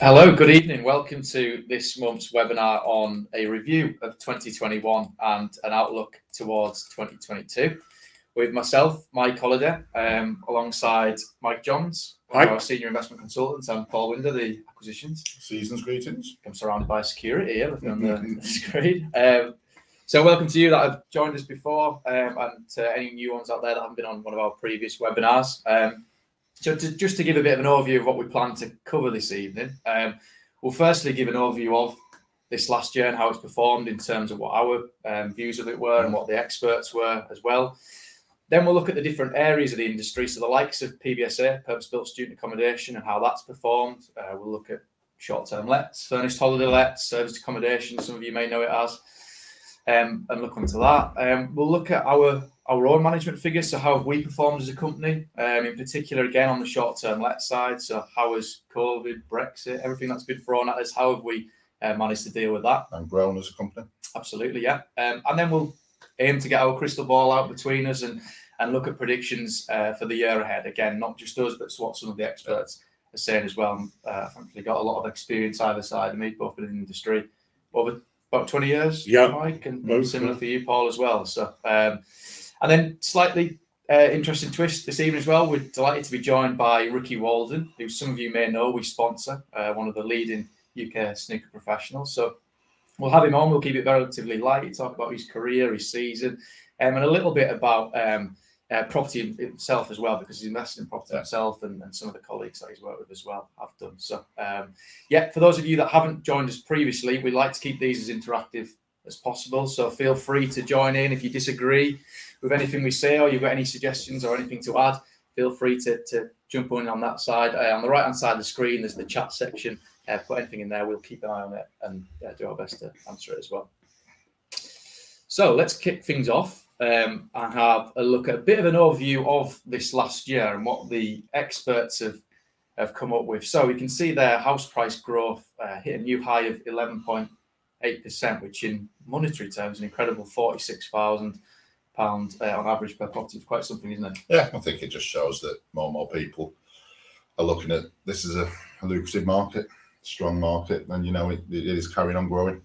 Hello, good evening. Welcome to this month's webinar on a review of 2021 and an outlook towards 2022 with myself, Mike Holliday, alongside Mike Johns, our senior investment consultant, and Paul Winder, the acquisitions. Season's greetings. I'm surrounded by security here, looking on the screen. So welcome to you that have joined us before and to any new ones out there that haven't been on one of our previous webinars. So just to give a bit of an overview of what we plan to cover this evening, we'll firstly give an overview of this last year and how it's performed in terms of what our views of it were and what the experts were as well. Then we'll look at the different areas of the industry, so the likes of PBSA, purpose-built student accommodation, and how that's performed. We'll look at short-term lets, furnished holiday lets, serviced accommodation, some of you may know it as, and look onto that. We'll look at our own management figures, so how have we performed as a company, in particular, again, on the short-term let side. So how has COVID, Brexit, everything that's been thrown at us, how have we managed to deal with that? And grown as a company. Absolutely, yeah. And then we'll aim to get our crystal ball out between us and look at predictions for the year ahead. Again, not just us, but what some of the experts are saying as well. I've thankfully got a lot of experience either side of me, both in the industry, over about 20 years, Mike, and similar for you, Paul, as well. So, and then slightly interesting twist this evening as well. We're delighted to be joined by Ricky Walden, who some of you may know we sponsor, one of the leading UK Snooker Professionals. So we'll have him on. We'll keep it relatively light, talk about his career, his season, and a little bit about property itself as well, because he's invested in property himself, and some of the colleagues that he's worked with as well have done. So, yeah, for those of you that haven't joined us previously, we like to keep these as interactive as possible. So feel free to join in if you disagree with anything we say, or you've got any suggestions or anything to add. Feel free to jump in on that side. On the right hand side of the screen, there's the chat section. Put anything in there. We'll keep an eye on it and do our best to answer it as well. So let's kick things off and have a look at a bit of an overview of this last year and what the experts have come up with. So we can see there house price growth hit a new high of 11.8%, which in monetary terms is an incredible £46,000 on average per property. It's quite something, isn't it? Yeah, I think it just shows that more and more people are looking at this as a lucrative market, strong market, and you know it is carrying on growing.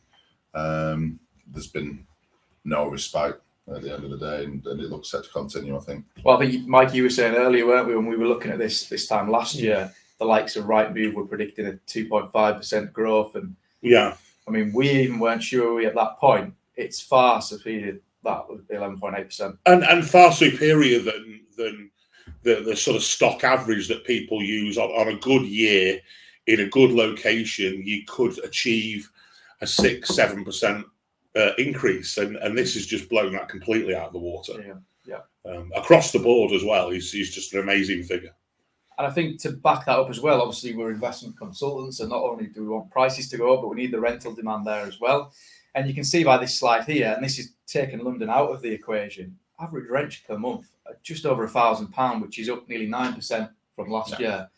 There's been no respite at the end of the day, and it looks set to continue, I think. Well, I think, Mike, you were saying earlier, weren't we, when we were looking at this time last year, the likes of Rightmove were predicting a 2.5% growth, and I mean, we even weren't sure at that point. It's far superior that was 11.8%, and far superior than the sort of stock average that people use on a good year in a good location. You could achieve a 6-7% increase, and this has just blown that completely out of the water. Across the board as well. He's just an amazing figure. And I think to back that up as well, obviously we're investment consultants, and not only do we want prices to go up, but we need the rental demand there as well. And you can see by this slide here, and this is taking London out of the equation, average rent per month just over £1,000, which is up nearly 9% from last year.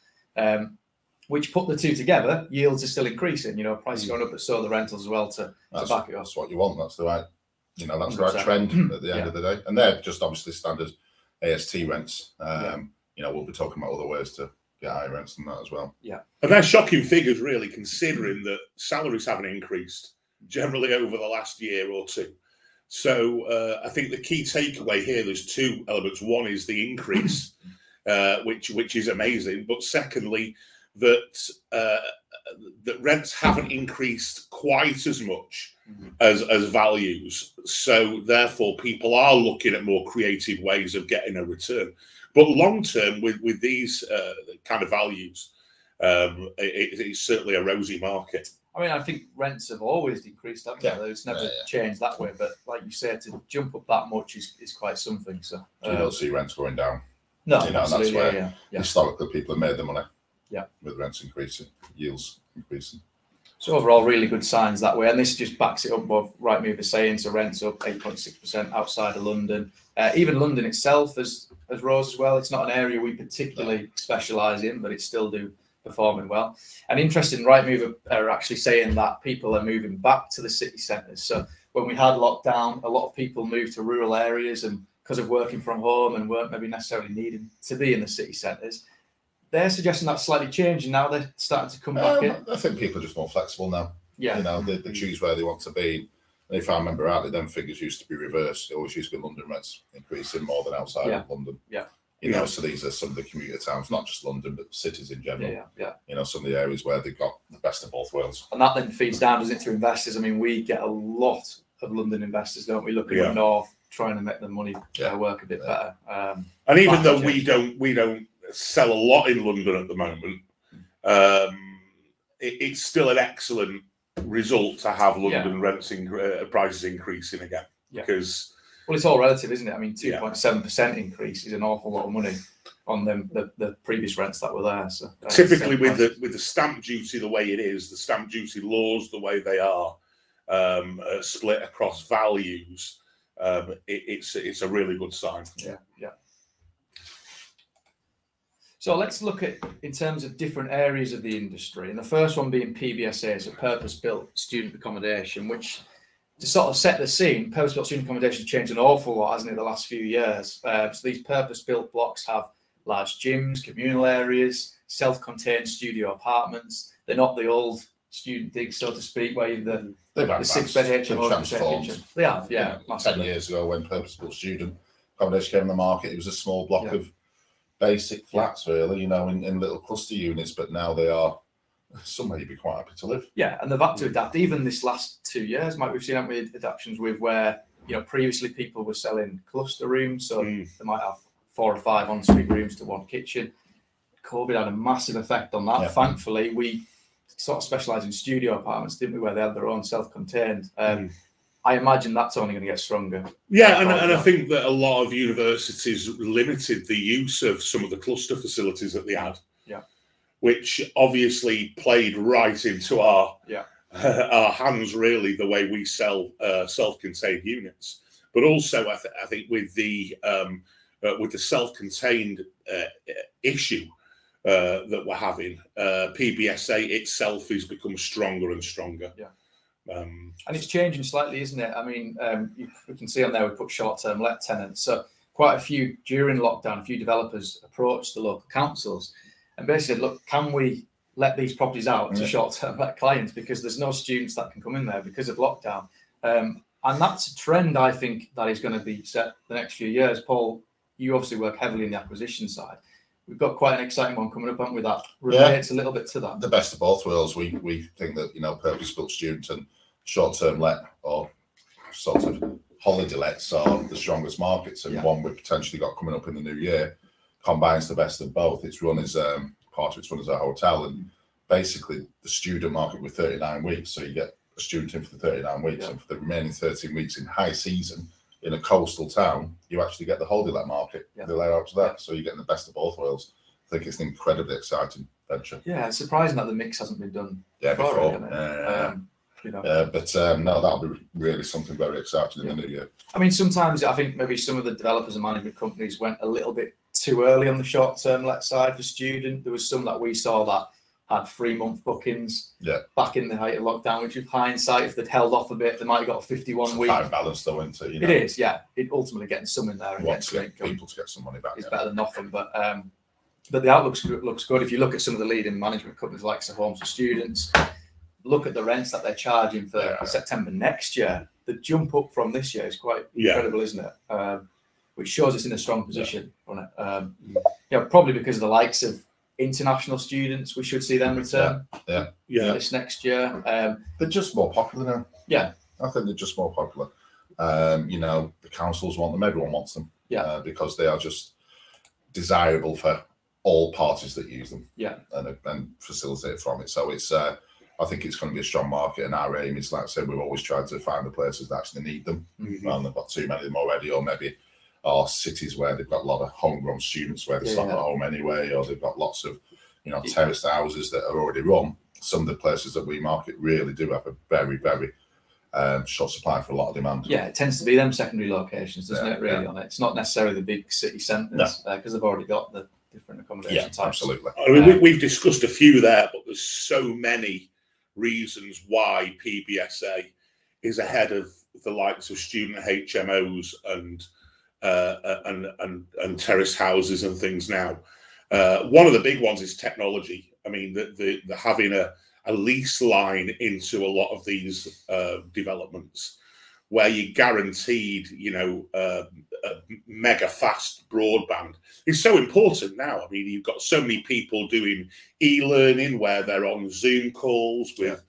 Which put the two together, yields are still increasing. You know, prices going up, but so are the rentals as well to back it up. That's what you want. That's the right, you know, that's the right trend at the end of the day. And they're just obviously standard AST rents. You know, we'll be talking about other ways to get higher rents than that as well. Yeah, and they're shocking figures, really, considering that salaries haven't increased generally over the last year or two. So I think the key takeaway here, there's two elements. One is the increase, which is amazing, but secondly, that rents haven't increased quite as much as values. So therefore, people are looking at more creative ways of getting a return. But long term, with these kind of values, it's certainly a rosy market. I mean, I think rents have always decreased, haven't they? It's never changed that way. But like you said, to jump up that much is quite something. So you don't see rents going down. No, you know, absolutely. that's where historically people have made the money. Yeah, with rents increasing, yields increasing. So overall, really good signs that way. And this just backs it up what Rightmove is saying. So rents up 8.6% outside of London. Even London itself has rose as well. It's not an area we particularly specialise in, but it's still performing well. And interesting, Rightmove are actually saying that people are moving back to the city centres. So when we had lockdown, a lot of people moved to rural areas, and because of working from home and weren't maybe necessarily needing to be in the city centres, they're suggesting that's slightly changing now. They're starting to come back in. I think people are just more flexible now. Yeah. You know, they choose where they want to be. And if I remember rightly, them figures used to be reversed. It always used to be London rents increasing more than outside of London. Yeah. You know, so these are some of the commuter towns, not just London, but cities in general. Yeah. You know, some of the areas where they've got the best of both worlds. And that then feeds down, doesn't it, to investors? I mean, we get a lot of London investors, don't we, looking at the north, trying to make the money work a bit better. And even though we don't sell a lot in London at the moment, it's still an excellent result to have London rents prices increasing again. Because well, it's all relative, isn't it? I mean, 2.7% increase is an awful lot of money on the previous rents that were there. So typically, with the stamp duty the way it is, the stamp duty laws the way they are, split across values, it's a really good sign. Yeah. So let's look at, in terms of different areas of the industry, and the first one being PBSA, so purpose-built student accommodation, which, to sort of set the scene, purpose-built student accommodation has changed an awful lot, hasn't it, the last few years? So these purpose-built blocks have large gyms, communal areas, self-contained studio apartments. They're not the old student digs, so to speak, where the 6-bed HMO. They have, yeah. 10 years ago, when purpose-built student accommodation came on the market, it was a small block of basic flats, really, you know, in little cluster units, but now they are somewhere you'd be quite happy to live. Yeah, and they've had to adapt. Even this last 2 years, Mike, we've seen, haven't we, adaptations with where, you know, previously people were selling cluster rooms, so they might have 4 or 5 ensuite rooms to one kitchen. COVID had a massive effect on that. Thankfully, we sort of specialise in studio apartments, didn't we, where they had their own self-contained. I imagine that's only going to get stronger. Yeah, and I think that a lot of universities limited the use of some of the cluster facilities that they had. Yeah. Which obviously played right into our hands, really, the way we sell self-contained units. But also, I think with the self-contained issue that we're having, PBSA itself has become stronger and stronger. Yeah. And it's changing slightly, isn't it? I mean, we can see on there we put short-term let tenants. So quite a few during lockdown, a few developers approached the local councils and basically said, look, can we let these properties out to short-term let clients, because there's no students that can come in there because of lockdown. And that's a trend, I think, that is going to be set the next few years. Paul, you obviously work heavily in the acquisition side. We've got quite an exciting one coming up, haven't we? That relates a little bit to that. The best of both worlds. We think that, you know, purpose-built student and short-term let, or sort of holiday lets, are the strongest markets, and one we've potentially got coming up in the new year combines the best of both. It's run as part of it's run as a hotel, and basically the student market with 39 weeks. So you get a student in for the 39 weeks, and for the remaining 13 weeks in high season in a coastal town, you actually get the holiday let market. They lay out to that, so you're getting the best of both worlds. I think it's an incredibly exciting venture. Yeah, it's surprising that the mix hasn't been done before. You know. But no, that'll be really something very exciting in the new year. I mean, sometimes I think maybe some of the developers and management companies went a little bit too early on the short-term let side for student. There was some that we saw that had 3-month bookings back in the height of lockdown, which with hindsight, if they'd held off a bit, they might have got a 51 week. Fine balance though, isn't it? You know? It is, yeah. It ultimately getting some in there and getting people to get some money back. It's better than nothing, but the outlook looks good. If you look at some of the leading management companies like Homes for Students, look at the rents that they're charging for September next year. The jump up from this year is quite incredible, isn't it? Which shows us in a strong position on it. You know, probably because of the likes of international students, we should see them return. This next year. They're just more popular now. Yeah, I think they're just more popular. You know, the councils want them, everyone wants them. Because they are just desirable for all parties that use them. And facilitate from it. So it's I think it's going to be a strong market, and our aim is, like I said, we've always tried to find the places that actually need them, rather than they've got too many of them already, or maybe are cities where they've got a lot of homegrown students where they're stuck at home anyway, or they've got lots of, you know, terraced houses that are already run. Some of the places that we market really do have a very, very short supply for a lot of demand. Yeah, it tends to be them secondary locations, doesn't it, really, on it? It's not necessarily the big city centres, because they've already got the different accommodation types. Absolutely. I mean, we've discussed a few there, but there's so many reasons why PBSA is ahead of the likes of student HMOs and terrace houses and things now. One of the big ones is technology. I mean, the having a lease line into a lot of these developments, where you're guaranteed, you know, mega fast broadband is so important now. I mean, you've got so many people doing e-learning where they're on Zoom calls with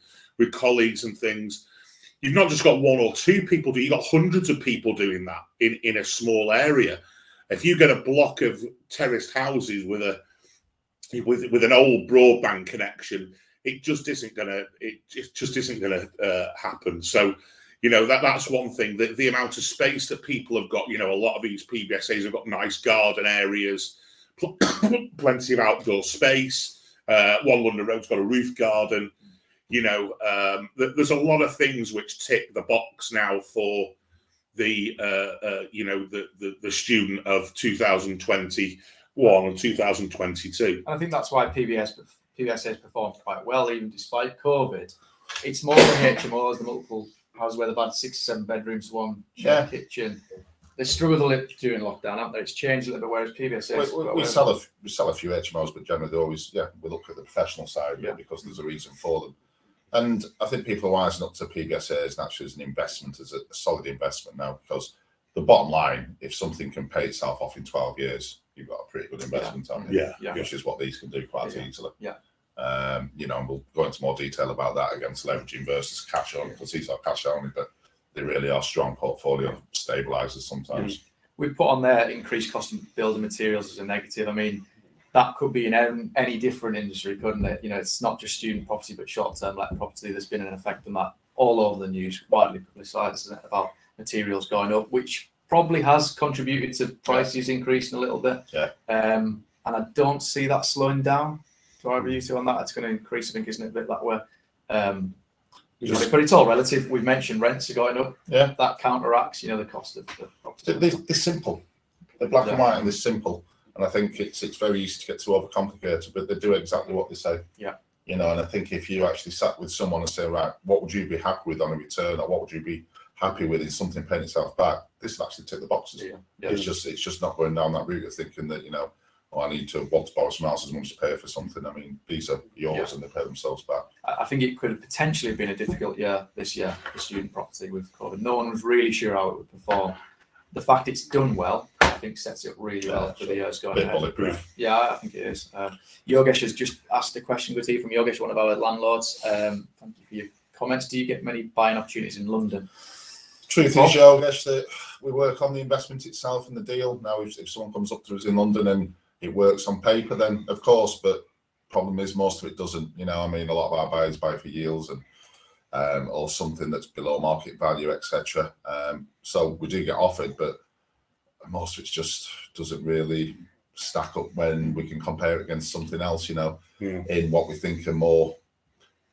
colleagues and things. You've not just got one or two people you've got hundreds of people doing that in a small area. If you get a block of terraced houses with an old broadband connection, it just isn't gonna happen. So, you know, that's one thing. The amount of space that people have got, you know, a lot of these PBSAs have got nice garden areas, plenty of outdoor space. One London Road's got a roof garden. You know, there's a lot of things which tick the box now for the you know, the student of 2021 and 2022. And I think that's why PBSA's performed quite well, even despite COVID. It's more than HMOs, the multiple houses where they've had 6 or 7 bedrooms, one shared kitchen. They struggled a little during lockdown, haven't they? It's changed a little bit, whereas PBSA... We sell a few HMOs, but generally they always, we look at the professional side because there's a reason for them. And I think people are wising up to PBSAs naturally as an investment, as a solid investment now, because the bottom line, if something can pay itself off in 12 years, you've got a pretty good investment on it, which is what these can do quite easily. You know, and we'll go into more detail about that against leveraging versus cash only, because these are cash only, but they really are strong portfolio stabilizers sometimes. We've put on there increased cost of building materials as a negative. I mean, that could be in any different industry, couldn't it? You know, it's not just student property, but short-term let property. There's been an effect on that all over the news, widely publicised, isn't it, about materials going up, which probably has contributed to prices increasing a little bit. And I don't see that slowing down. Do I agree with you on that? It's going to increase, I think, isn't it, a bit that way? But it's all relative. We've mentioned rents are going up. That counteracts, you know, the cost of the property. They're simple. They're black and white and they're simple. And I think it's very easy to get too overcomplicated, but they do exactly what they say. You know, and I think if you actually sat with someone and say, right, what would you be happy with on a return, or what would you be happy with in something paying itself back? This will actually tick the boxes. It's just not going down that route of thinking that, you know, oh, I need to want to borrow someone else's money to pay for something. I mean, these are yours and they pay themselves back. I think it could have potentially been a difficult year this year for student property with COVID. No one was really sure how it would perform. The fact it's done well, I think, sets it up really well for the years going ahead. Bulletproof. Yeah, I think it is. Yogesh has just asked a question. Good to hear from Yogesh, one of our landlords. Thank you for your comments. Do you get many buying opportunities in London? Truth is, Yogesh, that we work on the investment itself and the deal. Now, if someone comes up to us in London and it works on paper, then of course, but problem is most of it doesn't. You know, I mean, a lot of our buyers buy for yields and or something that's below market value, etc. So we do get offered, but most of it just doesn't really stack up when we can compare it against something else, you know, in what we think are more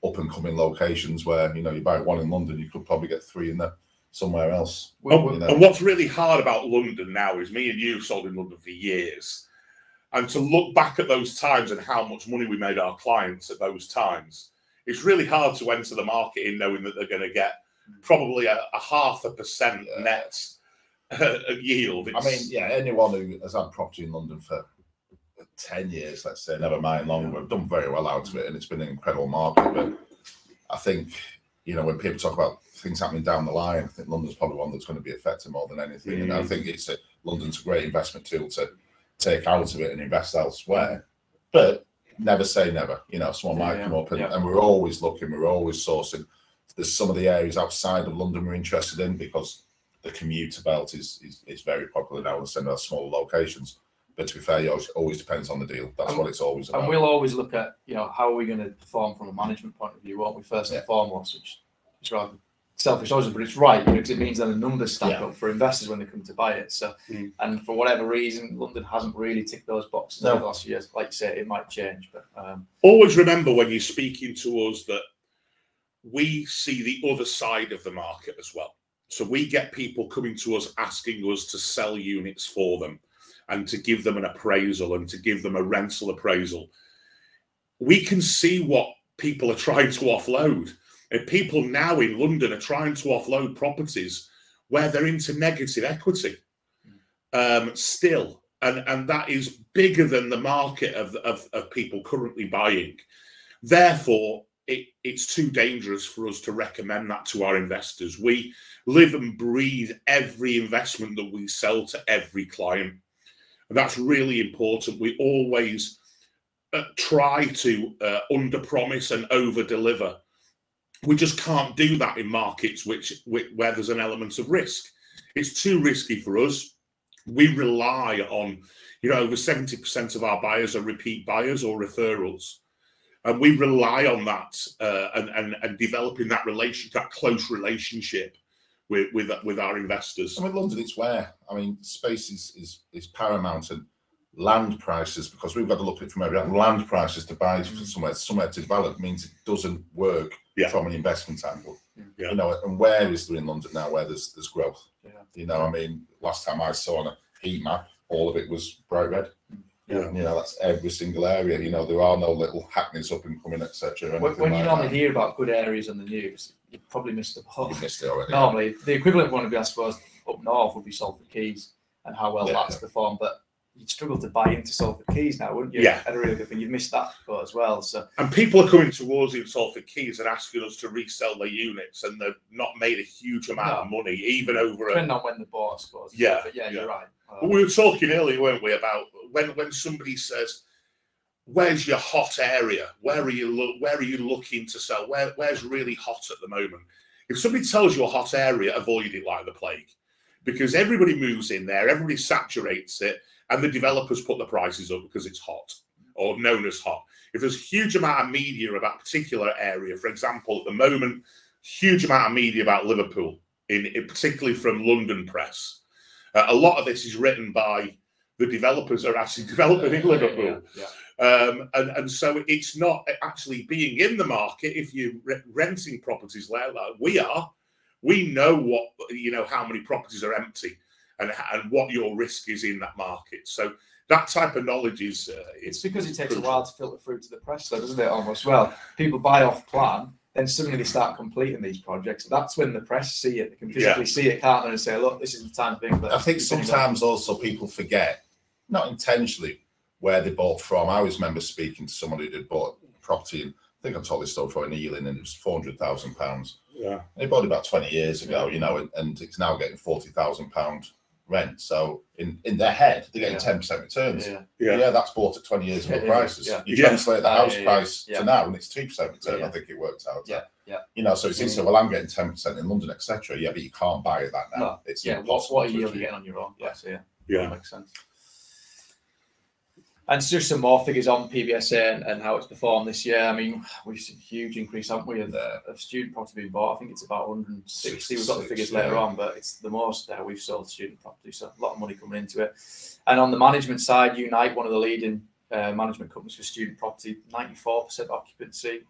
up and coming locations where, you know, you buy one in London, you could probably get 3 in there somewhere else. You know. And what's really hard about London now is me and you sold in London for years. And to look back at those times and how much money we made our clients at those times, it's really hard to enter the market in knowing that they're going to get probably a 0.5% net yield. I mean, anyone who has had property in London for 10 years, let's say, never mind longer, have done very well out of it, and it's been an incredible market. But I think, you know, when people talk about things happening down the line, I think London's probably one that's going to be affected more than anything. And I think London's a great investment tool to take out of it and invest elsewhere. But never say never. You know, someone might come up and we're always looking, we're always sourcing. There's some of the areas outside of London we're interested in because the commuter belt is very popular now in some of those smaller locations. But to be fair, it always depends on the deal. That's what it's always about. And we'll always look at, you know, how are we going to perform from a management point of view, won't we, first and foremost, which is rather selfish, but it's right, you know, because it means that the numbers stack up for investors when they come to buy it. So, and for whatever reason, London hasn't really ticked those boxes over the last few years. Like you say, it might change, but always remember when you're speaking to us that we see the other side of the market as well. So we get people coming to us asking us to sell units for them and to give them an appraisal and to give them a rental appraisal. We can see what people are trying to offload. And people now in London are trying to offload properties where they're into negative equity still. and that is bigger than the market of people currently buying. Therefore, it's too dangerous for us to recommend that to our investors. We live and breathe every investment that we sell to every client, and that's really important. We always try to under-promise and over-deliver. We just can't do that in markets where there's an element of risk. It's too risky for us. We rely on, over 70% of our buyers are repeat buyers or referrals. And we rely on that and developing that close relationship with our investors. I mean, London, it's where, space is paramount, and land prices, because we've got to look at it from land prices to buy somewhere to develop means it doesn't work from an investment angle. Yeah. And where is there in London now where there's growth? Yeah. Last time I saw on a heat map, all of it was bright red. Yeah. That's every single area. There are no little hackneys up and coming, etc. When you normally hear about good areas on the news, you've probably missed the boat. You've missed it already. Normally, the equivalent one would be, I suppose, up north would be Salford Quays and how well that's performed. But you'd struggle to buy into Salford Quays now, wouldn't you? Yeah. And a really good thing. You've missed that boat as well. So. And people are coming towards in Salford Quays and asking us to resell their units, and they've not made a huge amount of money, even over depending on when they bought, I suppose. Yeah. But you're right. But we were talking earlier, weren't we, about when somebody says, "Where's your hot area? Where are you looking to sell? Where's really hot at the moment?" If somebody tells you a hot area, avoid it like the plague, because everybody moves in there, everybody saturates it, and the developers put the prices up because it's hot or known as hot. If there's a huge amount of media about a particular area, for example, at the moment, huge amount of media about Liverpool, particularly from London press. A lot of this is written by the developers are actually developing in Liverpool. And so it's not actually being in the market. If you're renting properties like we know how many properties are empty and what your risk is in that market. So that type of knowledge is it's because it takes a while to filter through to the press, though, doesn't it? Almost. Well, people buy off plan, then suddenly they start completing these projects. That's when the press see it. They can physically see it, can't they, and say, "Look, this is the time thing." But I think sometimes also people forget, not intentionally, where they bought from. I always remember speaking to someone who had bought property, and I think I told this story for an Ealing, and it was £400,000. Yeah, they bought it about 20 years ago, and it's now getting £40,000 rent. So in their head, they're getting 10% returns. Yeah, that's bought at 20 years ago prices. You translate the house price to now, and it's 2% return. I think it worked out. So it's instant. Well, I'm getting 10% in London, etc. Yeah, but you can't buy it that now. No. It's impossible. What yield are you getting on your own? That makes sense. And just some more figures on PBSA and how it's performed this year. We've seen a huge increase, haven't we, of student property being bought. I think it's about 160. We've got the figures later on, but it's the most we've sold student property, so a lot of money coming into it. And on the management side, Unite, one of the leading management companies for student property, 94% occupancy.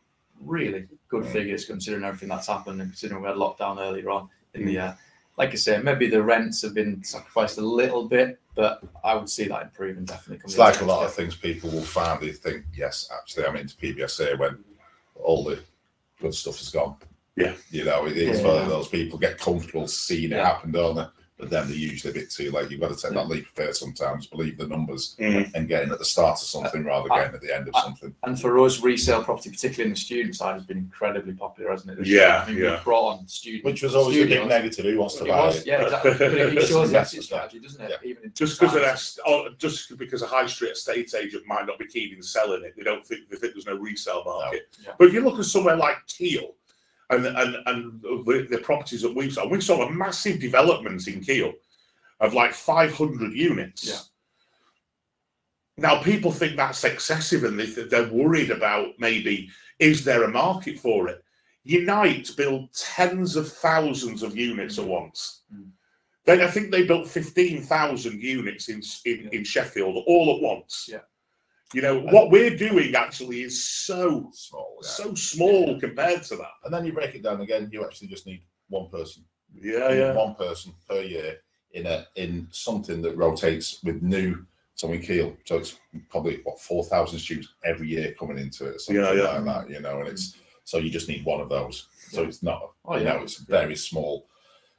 Really good figures considering everything that's happened and considering we had lockdown earlier on in the year. Like I say, maybe the rents have been sacrificed a little bit, but I would see that improving definitely. It's like a lot of things people will finally think, yes, actually, I'm into PBSA when all the good stuff is gone. Yeah. It is one of those people get comfortable seeing it happen, don't they? But then they're usually a bit too late. You've got to take that leap of faith sometimes, believe the numbers, and getting at the start of something rather than getting at the end of something. And for us, resale property, particularly in the student side, has been incredibly popular, hasn't it? We've brought on students. Which was always a big negative. Who wants to buy it? Yeah, exactly. But it shows the exit strategy, doesn't it? Even just because a high street estate agent might not be keen in selling it, they think there's no resale market. No. But if you look at somewhere like Keele, and the properties that we've sold a massive development in Keele of like 500 units. Now people think that's excessive, and they're worried about maybe is there a market for it. Unite build tens of thousands of units at once. Then I think they built 15,000 units in Sheffield all at once. What we're doing actually is so small compared to that. And then you break it down again, you actually just need one person. One person per year in something that rotates with new. So in Keele, so it's probably 4,000 students every year coming into it, something like that, and it's so you just need one of those. So it's not, it's very small.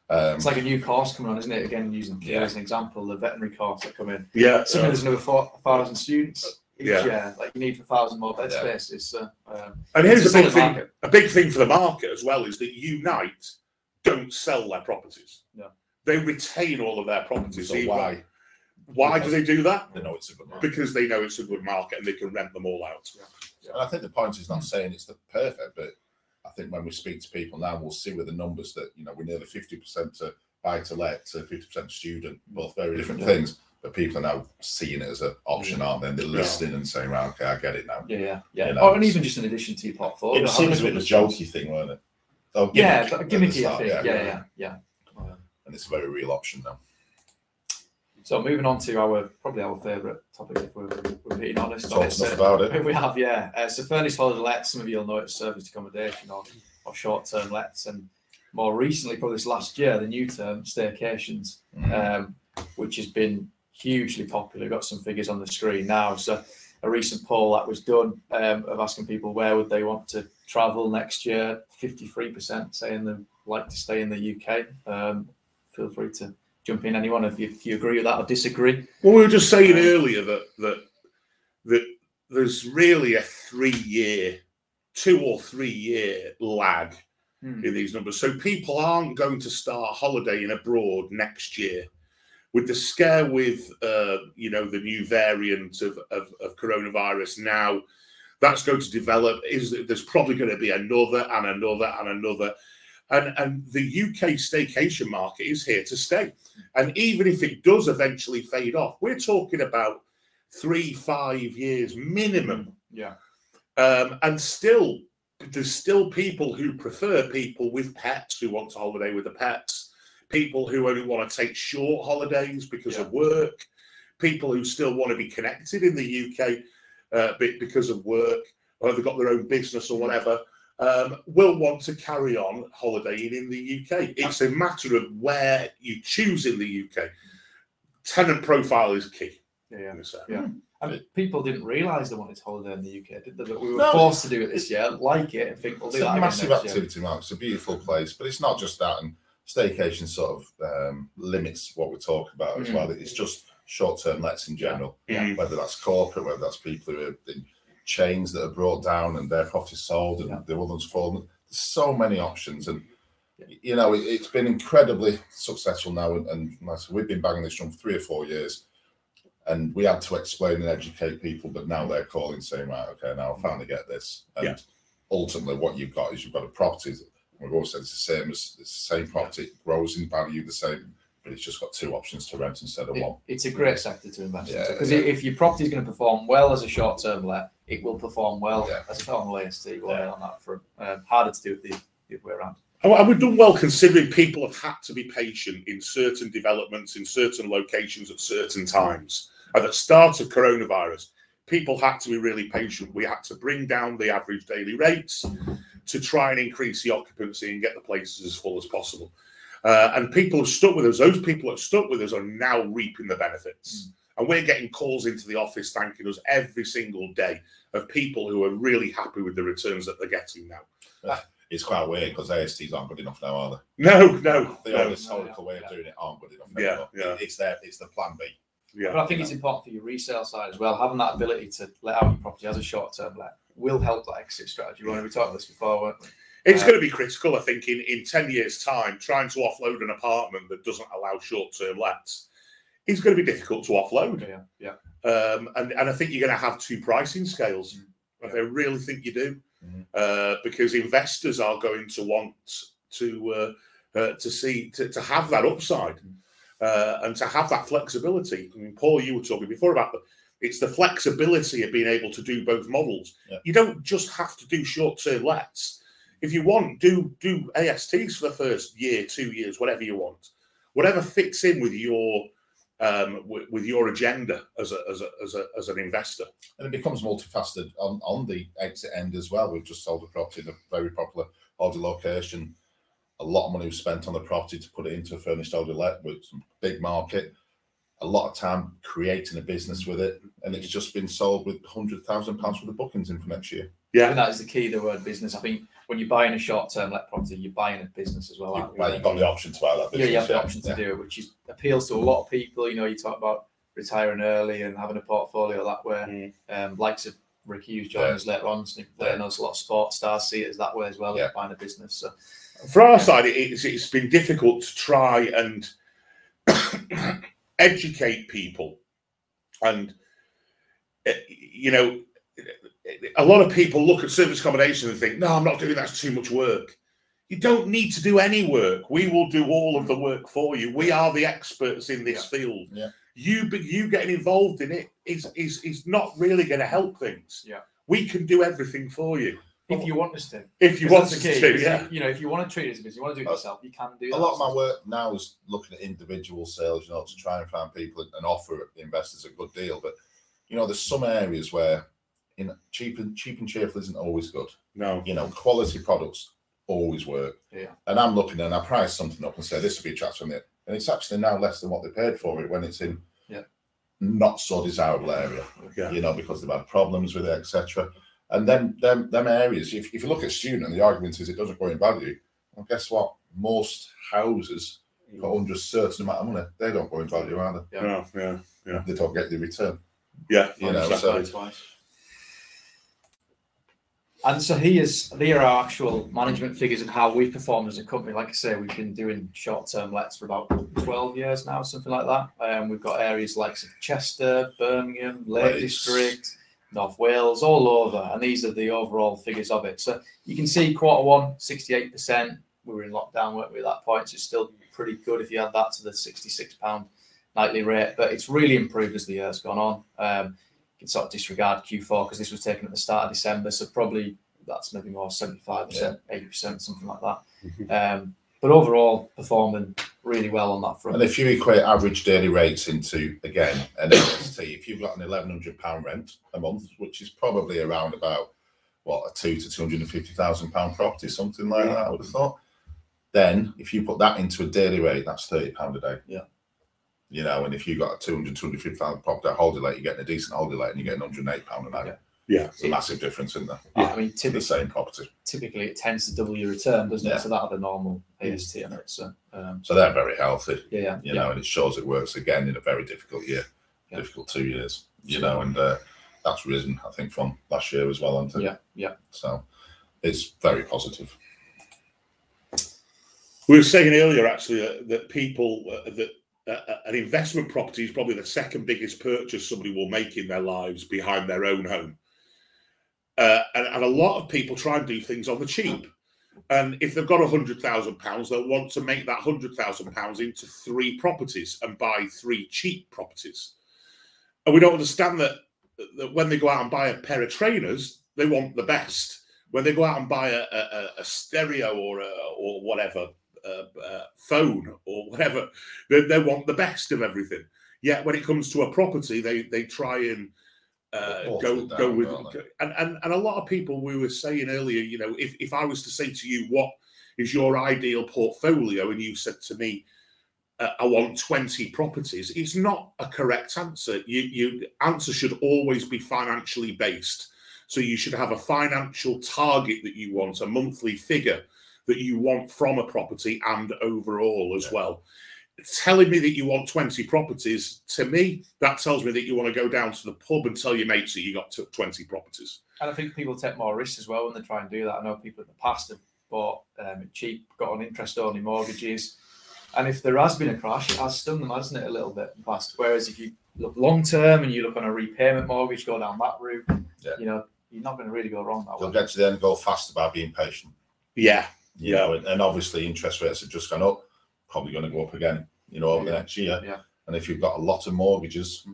It's like a new course coming on, isn't it? Again, using Kew as an example, the veterinary course that come in. Yeah. Something there's another 4,000 students each Yeah. year. Like you need 1,000 more bed spaces. And here's it's a big thing. market. A big thing for the market as well is that Unite don't sell their properties. No. They retain all of their properties. So why? Why do they do that? They know it's a good market. Because they know it's a good market and they can rent them all out. And I think the point is not saying it's the perfect, but I think when we speak to people now, we'll see with the numbers that, you know, we're nearly 50% to buy to let to 50% student, both very different things. But people are now seeing it as an option, aren't they? And they're listening and saying, right, okay, I get it now. Yeah. You know, Or and even just an addition to your portfolio. It seems a bit of a jokey thing, weren't it? But gimmicky, I think. Yeah. And it's a very real option now. So moving on to probably our favourite topic, if we're being honest. Talked enough about it. We have, yeah. So furnished holiday lets, some of you will know it's serviced accommodation or short-term lets, and more recently, probably this last year, the new term, staycations, which has been hugely popular. We've got some figures on the screen now. So a recent poll that was done of asking people where would they want to travel next year, 53% saying they'd like to stay in the UK. Feel free to jump in, anyone, if you agree with that or disagree. Well, we were just saying earlier that there's really a 2 or 3 year lag in these numbers. So people aren't going to start holidaying abroad next year. With the scare with the new variant of coronavirus now, that's going to develop. There's probably going to be another and another and another. And the UK staycation market is here to stay. And even if it does eventually fade off, we're talking about 3-5 years minimum. Yeah. And still, there's still people who prefer people with pets, who want to holiday with the pets, people who only want to take short holidays because of work, people who still want to be connected in the UK because of work, or they've got their own business or whatever. Will want to carry on holidaying in the UK. It's a matter of where you choose in the UK. Tenant profile is key. Yeah. And people didn't realise they wanted to holiday in the UK, did they? But we were forced to do it this year, like it, and think we'll do that again next year. It's a massive activity, Mark. It's a beautiful place, but it's not just that. And staycation sort of limits what we talk about as well. It's just short-term lets in general. Whether that's corporate, whether that's people who are in chains that are brought down and their property sold and the other ones fallen. There's so many options, and you know it's been incredibly successful now. And like I said, we've been banging this drum for 3 or 4 years, and we had to explain and educate people. But now they're calling, saying, "Right, okay, now I finally get this." And ultimately, what you've got is you've got a property. We've always said it's the same property. It grows in value the same, but it's just got 2 options to rent instead of 1. It's a great sector to invest in, because if your property is going to perform well as a short-term let, it will perform well as a total AST. On that front, harder to do it the other way around. And we've done well considering people have had to be patient in certain developments, in certain locations at certain times. At the start of coronavirus, people had to be really patient. We had to bring down the average daily rates to try and increase the occupancy and get the places as full as possible. And people have stuck with us. Those people that have stuck with us are now reaping the benefits. And we're getting calls into the office thanking us every single day of people who are really happy with the returns that they're getting now. It's quite weird because ASTs aren't good enough now, are they? No. The old historical way of doing it aren't good enough anymore. It's the plan B. But I think it's important for your resale side as well. Having that ability to let out your property as a short-term let will help that exit strategy. We talked about this before, weren't we? It's going to be critical, I think, in 10 years' time, trying to offload an apartment that doesn't allow short-term lets is going to be difficult to offload. And I think you're going to have 2 pricing scales. I really think you do, because investors are going to want to have that upside and to have that flexibility. I mean, Paul, you were talking before about it's the flexibility of being able to do both models. You don't just have to do short-term lets. If you want, do ASTs for the first year, 2 years, whatever you want, whatever fits in with your agenda as an investor. And it becomes multifaceted on the exit end as well. We've just sold a property in a very popular holiday location. A lot of money was spent on the property to put it into a furnished holiday let with some big market. A lot of time creating a business with it, and it's just been sold with £100,000 worth of bookings in for next year. Yeah, and that is the key. The word business. I think when you're buying a short-term let property, you're buying a business as well. You've got the option to buy that business. Yeah, you have the option to do it, which appeals to a lot of people. You know, you talk about retiring early and having a portfolio that way. Likes of Rick Hughes joining us later on. Letting us a lot of sports stars see it as that way as well, buying a business. So for our side, it's been difficult to try and educate people, and you know, a lot of people look at service accommodation and think, no, I'm not doing that, it's too much work. You don't need to do any work. We will do all of the work for you. We are the experts in this field. You getting involved in it is not really going to help things. We can do everything for you. If you want us to. If you want us to, You know, if you want to treat it as a business, you want to do it yourself, you can do that. A lot of my work now is looking at individual sales, you know, to try and find people and offer investors a good deal. But, you know, there's some areas where cheap and cheerful isn't always good. No. You know, quality products always work. And I'm looking and I price something up and say this will be attractive, and it's actually now less than what they paid for it when it's in not so desirable area. You know, because they've had problems with it, etc. And then them areas, if you look at student and the argument is it doesn't grow in value, well, guess what? Most houses got under a certain amount of money, they don't grow in value either. They don't get the return. You know, so. And so here are our actual management figures and how we've performed as a company. Like I say, we've been doing short-term lets for about 12 years now, something like that. We've got areas like Chester, Birmingham, Lake District, North Wales, all over. And these are the overall figures of it. So you can see Q1, 68%. We were in lockdown, weren't we, at that point? So it's still pretty good if you add that to the £66 nightly rate. But it's really improved as the year's gone on. You can sort of disregard Q4 because this was taken at the start of December, so probably that's maybe more 75%, 80%, something like that. But overall, performing really well on that front. And if you equate average daily rates into, again, an LST, if you've got an £1,100 rent a month, which is probably around about, what, a £200,000 to £250,000 property, something like that, I would have thought, then if you put that into a daily rate, that's £30 a day. You know, and if you've got a £200,000 property at holiday let, you're getting a decent holiday let and you're getting £108 a night. It's a massive difference, isn't there? I mean, the same property. Typically, it tends to double your return, doesn't it? So that of a normal AST on it. So they're very healthy. You know, and it shows it works again in a very difficult year, difficult 2 years. You know, and that's risen, I think, from last year as well, hasn't it? So it's very positive. We were saying earlier, actually, that people an investment property is probably the second biggest purchase somebody will make in their lives behind their own home. And a lot of people try and do things on the cheap. And if they've got £100,000, they'll want to make that £100,000 into 3 properties and buy 3 cheap properties. And we don't understand that when they go out and buy a pair of trainers, they want the best. When they go out and buy a stereo or whatever, phone or whatever, they want the best of everything. Yet when it comes to a property, they try and go with, and a lot of people, we were saying earlier, you know, if I was to say to you, what is your ideal portfolio, and you said to me, I want 20 properties, it's not a correct answer. Your answer should always be financially based. So you should have a financial target that you want, a monthly figure that you want from a property and overall as well. Telling me that you want 20 properties, to me, that tells me that you want to go down to the pub and tell your mates that you got 20 properties. And I think people take more risks as well when they try and do that. I know people in the past have bought cheap, got on interest-only mortgages. And if there has been a crash, it has stung them, hasn't it, a little bit in the past. Whereas if you look long-term and you look on a repayment mortgage, go down that route, you know, you're not going to really go wrong that way. You'll get to the end goal faster by being patient. You know, and obviously interest rates have just gone up, probably going to go up again, you know, over the next year. And if you've got a lot of mortgages,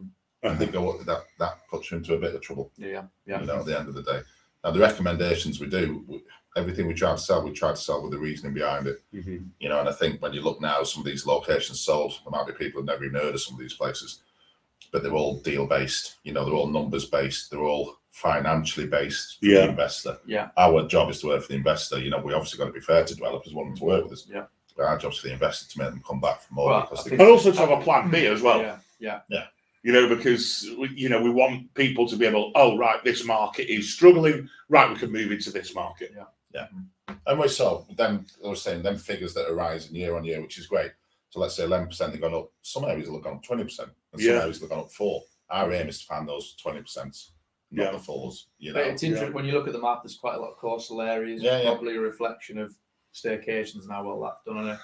and they go up, that puts you into a bit of trouble. You know, at the end of the day. Now, the recommendations we do, everything we try to sell with the reasoning behind it. You know, and I think when you look now, some of these locations sold, there might be people who've never even heard of some of these places, but they're all deal based. You know, they're all numbers based. They're all financially based for the investor. Our job is to work for the investor. You know, we obviously got to be fair to developers wanting to work with us. But our job's for the investor to make them come back for more. Well, and also to have a plan B as well. You know, because you know, we want people to be able, oh right, this market is struggling, right, we can move into this market. Yeah. And we saw them, I was saying, them figures that are rising year on year, which is great. So let's say 11% have gone up. Some areas have gone up 20%, and some areas have gone up 4%. Our aim is to find those 20%, not the 4s. You know, but it's interesting when you look at the map. There's quite a lot of coastal areas. Probably a reflection of staycations and how well that's done on it.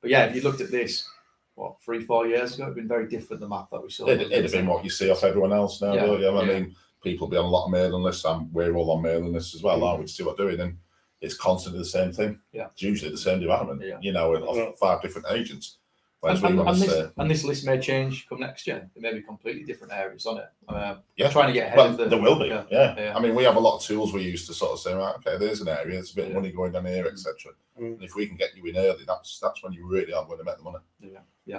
But yeah, if you looked at this, what, 3-4 years ago, it'd been very different. The map that we saw. It'd have been what you see off everyone else now. I mean, people be on a lot of mailing lists, and we're all on mailing lists as well, aren't we? To see what they're doing, and it's constantly the same thing. Yeah, it's usually the same development. You know, of 5 different agents. And this list may change come next year. There may be completely different areas on it. Trying to get ahead of there will be. Yeah. I mean, we have a lot of tools we use to sort of say, right, okay, there's an area, there's a bit of money going down here, etc. And if we can get you in early, that's when you really are going to make the money.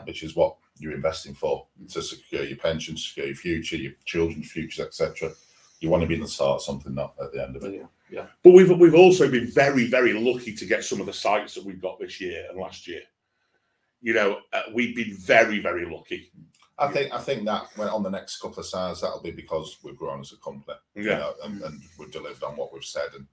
Which is what you're investing for, to secure your pension, secure your future, your children's futures, etc. You want to be in the start of something, not at the end of it. But we've also been very, very lucky to get some of the sites that we've got this year and last year. You know, we've been very, very lucky. I think that when on the next couple of sides, that'll be because we've grown as a company. You know, and we've delivered on what we've said, and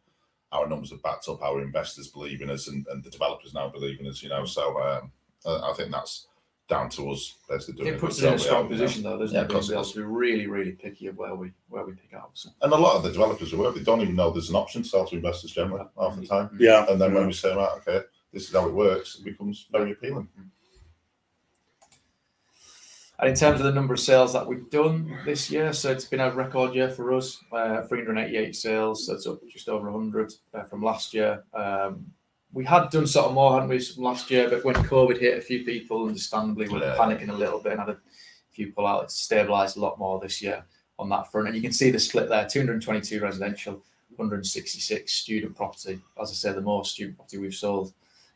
our numbers have backed up. Our investors believe in us, and the developers now believe in us. You know, so I think that's down to us basically doing it. It puts us in a strong position, though, doesn't it? Because we're really, really picky of where we pick out. So. And a lot of the developers who work, they don't even know there's an option to sell to investors generally half the time. And then when we say, right, okay, this is how it works, it becomes very appealing. And in terms of the number of sales that we've done this year, so it's been a record year for us, 388 sales, so it's up just over 100 from last year. We had done sort of more, hadn't we, from last year, but when COVID hit, a few people, understandably, were panicking a little bit and had a few pull out. It's stabilised a lot more this year on that front. And you can see the split there, 222 residential, 166 student property. As I say, the more student property we've sold,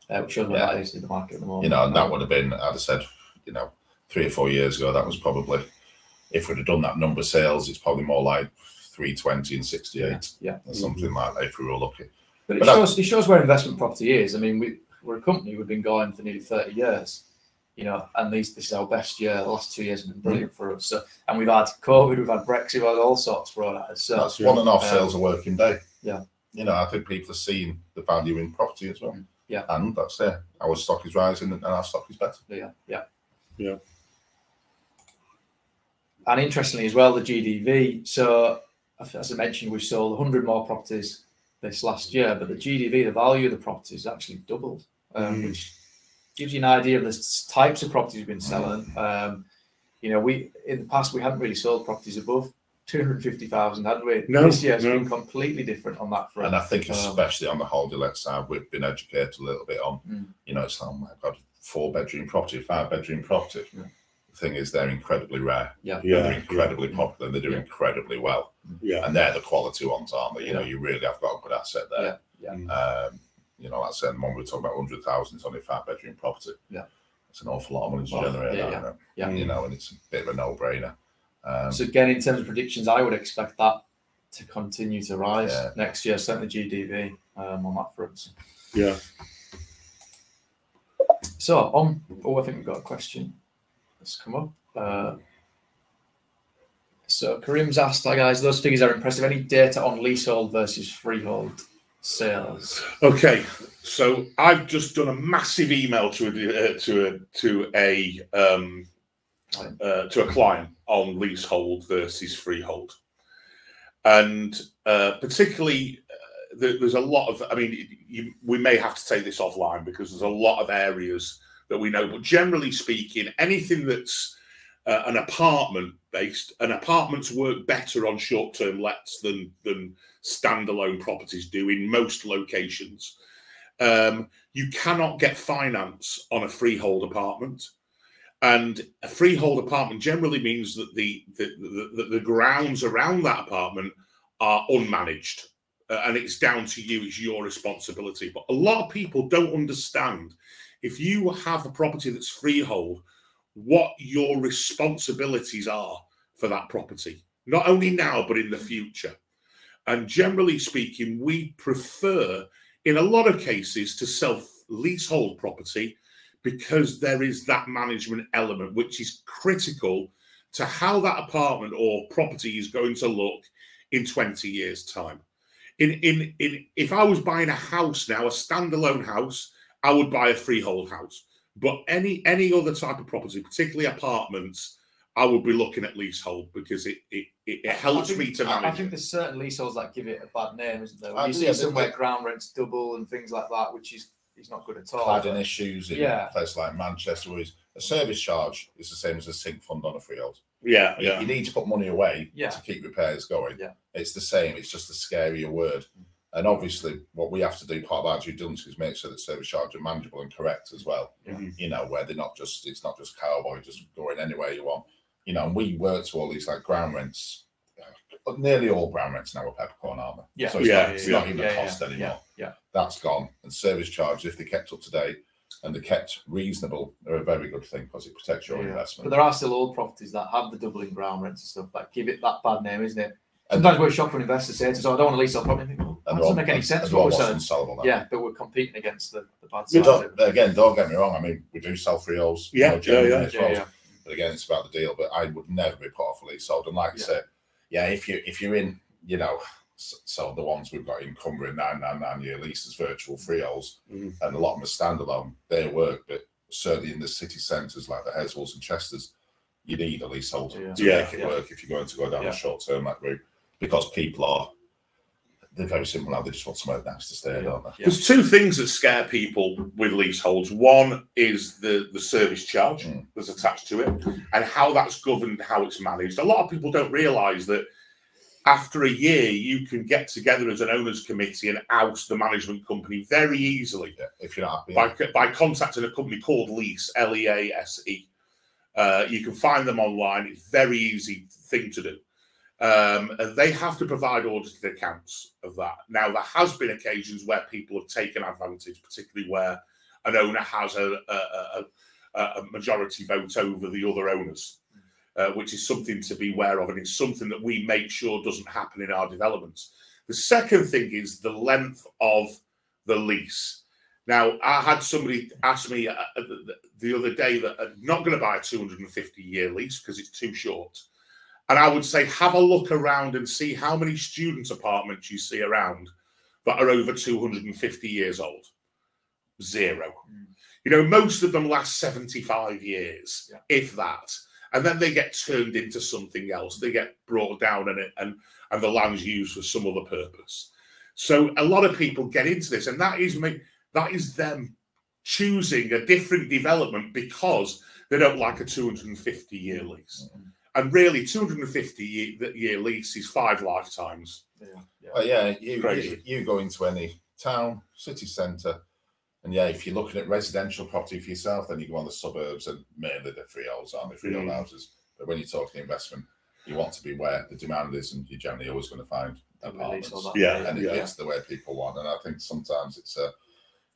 which shows what that is in the market at the moment. You know, and that would have been, I'd have said, you know, 3 or 4 years ago, that was probably, if we'd have done that number of sales, it's probably more like 320 and 68, or something like that, if we were lucky. But it shows where investment property is. I mean, we're a company, we've been going for nearly 30 years, you know, and this is our best year. The last 2 years have been brilliant for us. So, and we've had COVID, we've had Brexit, we've had all sorts thrown at us. So that's 1.5 sales a working day. You know, I think people are seeing the value in property as well. And that's it. Our stock is rising and our stock is better. And interestingly as well, the GDV. So as I mentioned, we've sold 100 more properties this last year, but the GDV, the value of the properties, actually doubled, which gives you an idea of the types of properties we've been selling. You know, in the past we hadn't really sold properties above 250,000, had we? No, this year has been completely different on that front. And I think especially on the holiday let side, we've been educated a little bit on, you know, it's like, oh my God, 4-bedroom property, 5-bedroom property. The thing is, they're incredibly rare. They're incredibly popular. They do incredibly well. And they're the quality ones, aren't they? You know, you really have got a good asset there. You know, like I said, the one we were talking about 100,000, it's only a 5-bedroom property. It's an awful lot of money to generate that. You know, and it's a bit of a no-brainer. So again, in terms of predictions, I would expect that to continue to rise next year, certainly GDV on that front. So I think we've got a question that's come up. So Karim's asked, hi guys, those figures are impressive. Any data on leasehold versus freehold sales? Okay, so I've just done a massive email to a client on leasehold versus freehold, and particularly there's a lot of, I mean, we may have to take this offline because there's a lot of areas that we know, but generally speaking, anything that's an apartment based, and apartments work better on short-term lets than standalone properties do in most locations. You cannot get finance on a freehold apartment. And a freehold apartment generally means that the grounds around that apartment are unmanaged, and it's down to you, it's your responsibility. But a lot of people don't understand, if you have a property that's freehold, what your responsibilities are for that property, not only now, but in the future. And generally speaking, we prefer, in a lot of cases, to sell leasehold property because there is that management element, which is critical to how that apartment or property is going to look in 20 years' time. if I was buying a house now, a standalone house, I would buy a freehold house. But any other type of property, particularly apartments, I would be looking at leasehold because it helps me to manage. I think there's certain leaseholds that give it a bad name, isn't there? You see somewhere ground rents double and things like that, which is not good at all. Cladding issues in a place like Manchester, where a service charge is the same as a sink fund on a freehold. Yeah, You need to put money away to keep repairs going. Yeah. It's the same. It's just a scarier word. And obviously, what we have to do, part of our due diligence, is make sure that service charges are manageable and correct as well. You know, where they're not just, it's not just cowboy, just going anywhere you want. You know, and we work to all these like ground rents. Nearly all ground rents now are peppercorn, aren't they? Yeah. So it's not even a cost anymore. Yeah. That's gone. And service charges, if they're kept up to date and they're kept reasonable, are a very good thing because it protects your investment. But there are still old properties that have the doubling ground rents and stuff that give it that bad name, isn't it? Sometimes we're shocked when investors say to us, "I don't want to lease our property." That doesn't make any sense. What we're selling. Yeah, but we're competing against the bad side. Again, don't get me wrong. I mean, we do sell freeholds. As well. But again, it's about the deal. But I would never be put off a leasehold. And like you said, if you're in, you know, so the ones we've got in Cumbria, 999-year leases, virtual freeholds, and a lot of them are standalone. They work, but certainly in the city centres like the Heswells and Chesters, you need a leasehold to make it work if you're going to go down the short term that route. Because people they're very simple now. They just want somewhere nice to stay, don't they? There's two things that scare people with leaseholds. One is the service charge that's attached to it and how that's governed, how it's managed. A lot of people don't realise that after a year, you can get together as an owners committee and oust the management company very easily if you're not happy. By contacting a company called Lease, Lease. You can find them online. It's a very easy thing to do. They have to provide audited accounts of that. Now, there has been occasions where people have taken advantage, particularly where an owner has a majority vote over the other owners, which is something to be aware of, and it's something that we make sure doesn't happen in our developments. The second thing is the length of the lease. Now, I had somebody ask me the other day that I'm not going to buy a 250-year lease because it's too short. And I would say, have a look around and see how many student apartments you see around that are over 250 years old. Zero. You know, most of them last 75 years, if that. And then they get turned into something else. They get brought down and the land's used for some other purpose. So a lot of people get into this, and that is them choosing a different development because they don't like a 250-year lease. And really, 250-year lease is 5 lifetimes. You go into any town, city centre, and if you're looking at residential property for yourself, then you go on the suburbs, and mainly the freeholds, aren't they? Freehold houses. But when you're talking investment, you want to be where the demand is, and you're generally always going to find apartments. And it's the way people want. And I think sometimes it's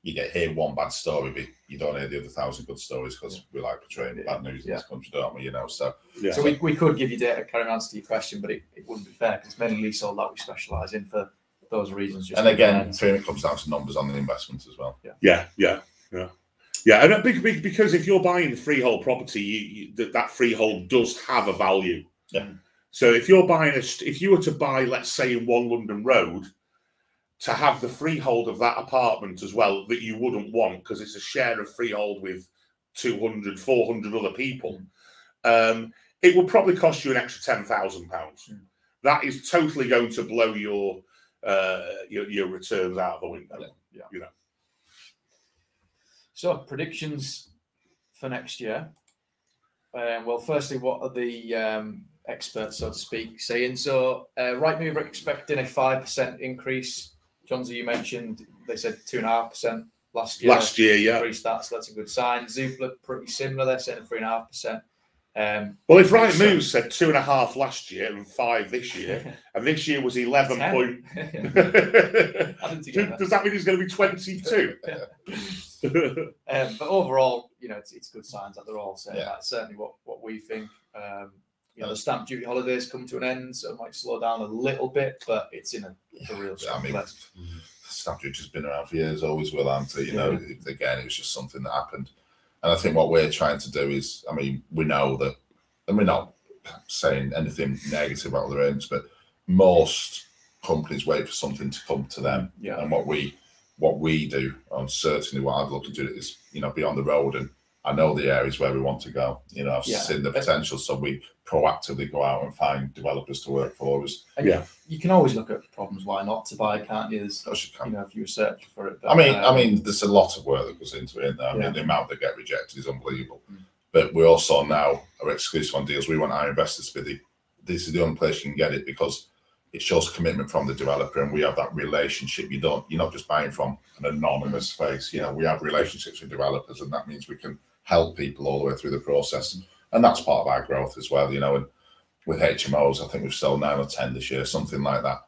you get hear one bad story, but you don't hear the other 1,000 good stories because we like portraying bad news in this country, don't we? You know, so we could give you data carrying answer to your question, but it wouldn't be fair because it's mainly leasehold that we specialise in for those reasons. And again, it comes down to numbers on the investment as well. And because if you're buying freehold property, that freehold does have a value. So if you're buying if you were to buy, let's say, in 1 London Road, to have the freehold of that apartment as well that you wouldn't want because it's a share of freehold with 200, 400 other people, it will probably cost you an extra £10,000. That is totally going to blow your returns out of the window. You know. So predictions for next year. Well, firstly, what are the experts, so to speak, saying? So Rightmove are expecting a 5% increase. Johnsy, you mentioned they said 2.5% last year. Increased that, so that's a good sign. Zoopla pretty similar. They're saying 3.5%. Well, if Rightmove said 2.5 last year and 5 this year, and this year was 11 point, does that mean it's going to be 22? But overall, you know, it's good signs that they're all saying that. Certainly, what we think. You know, the stamp duty holidays come to an end, so it might slow down a little bit, but it's in a real strong place. Stamp duty has been around for years, always will, hasn't it? You know, again, it was just something that happened. And I think what we're trying to do is, I mean, we know that, and we're not saying anything negative about the range, but most companies wait for something to come to them. Yeah. And what we do, and certainly what I'd look to do is, you know, be on the road, and I know the areas where we want to go. You know, I've seen the potential, so we proactively go out and find developers to work for us. And you can always look at problems why not to buy, can't you? You know, if you were searching for it. But, I mean, there's a lot of work that goes into it. I mean, the amount that get rejected is unbelievable. But we also now are exclusive on deals. We want our investors to be this is the only place you can get it, because it shows commitment from the developer, and we have that relationship. You're not just buying from an anonymous face. You know, we have relationships with developers, and that means we can help people all the way through the process. And that's part of our growth as well, you know. And with HMOs, I think we've sold 9 or 10 this year, something like that.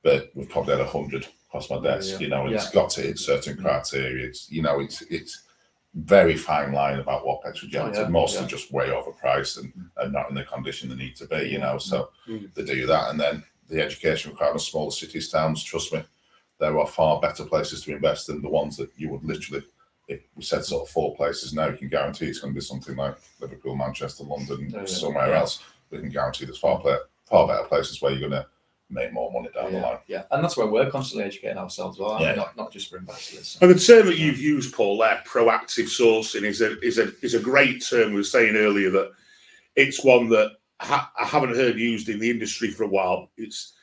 But we've probably had 100 across my desk, you know, and it's got to hit certain criteria. It's, you know, it's very fine line about what gets rejected. Most are just way overpriced and not in the condition they need to be, you know. So they do that. And then the education requirement of smaller cities, towns, trust me, there are far better places to invest than the ones that you would literally, if we said sort of 4 places now, you can guarantee it's going to be something like Liverpool, Manchester, London, somewhere else. We can guarantee there's far better places where you're going to make more money down the line. Yeah, and that's where we're constantly educating ourselves, well, not just for investors. And the term that you've used, Paul, there, proactive sourcing, is a great term. We were saying earlier that it's one that I haven't heard used in the industry for a while. It's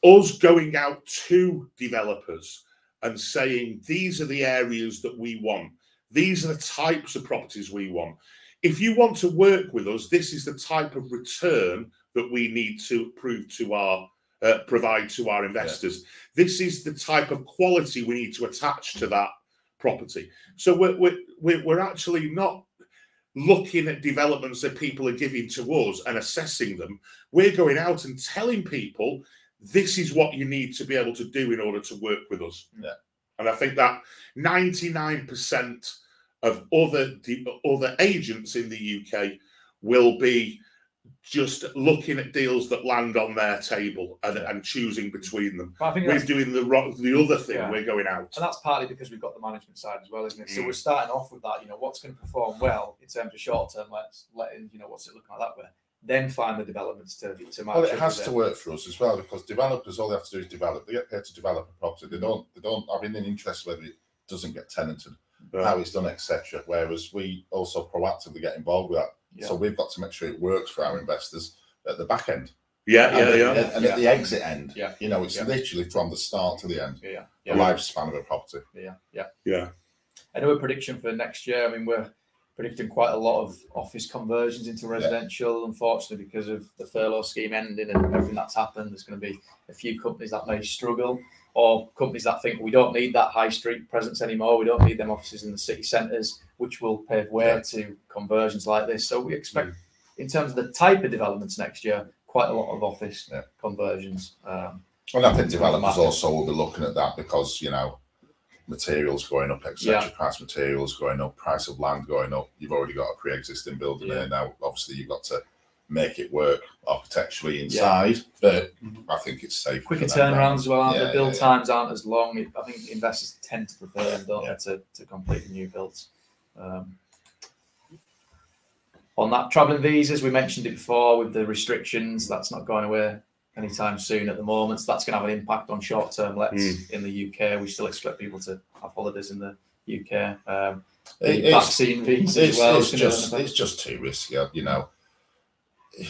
us going out to developers and saying, these are the areas that we want. These are the types of properties we want. If you want to work with us, this is the type of return that we need to provide to our investors. This is the type of quality we need to attach to that property. So we're actually not looking at developments that people are giving to us and assessing them. We're going out and telling people, this is what you need to be able to do in order to work with us. Yeah. And I think that 99% of other agents in the UK will be just looking at deals that land on their table and choosing between them. I think we're doing the other thing. We're going out, and that's partly because we've got the management side as well, isn't it? So we're starting off with that. You know, what's going to perform well in terms of short term. Letting you know what's it looking like that way. Then find the developments to match. Well, it has to work for us as well, because developers, all they have to do is develop. They get paid to develop a property. They don't have any interest whether it doesn't get tenanted, how it's done, etc. Whereas we also proactively get involved with that. So we've got to make sure it works for our investors at the back end. And at the exit end. You know, it's literally from the start to the end. The lifespan of a property. I know a prediction for next year. I mean, we're predicting quite a lot of office conversions into residential, unfortunately, because of the furlough scheme ending and everything that's happened. There's going to be a few companies that may struggle, or companies that think we don't need that high street presence anymore. We don't need them offices in the city centres, which will pave way to conversions like this. So we expect, in terms of the type of developments next year, quite a lot of office conversions. And I think developers also will be looking at that, because, you know, materials going up, etc. Price materials going up, price of land going up. You've already got a pre-existing building there now. Obviously, you've got to make it work architecturally inside, but I think it's safe. Quicker turnarounds as well, aren't the build times aren't as long. I think investors tend to prefer them, don't they, to complete the new builds. On that, travelling visas, we mentioned it before with the restrictions. That's not going away anytime soon at the moment. So that's going to have an impact on short-term lets in the UK. We still expect people to have holidays in the UK. Vaccine visas as well. It's just too risky, you know.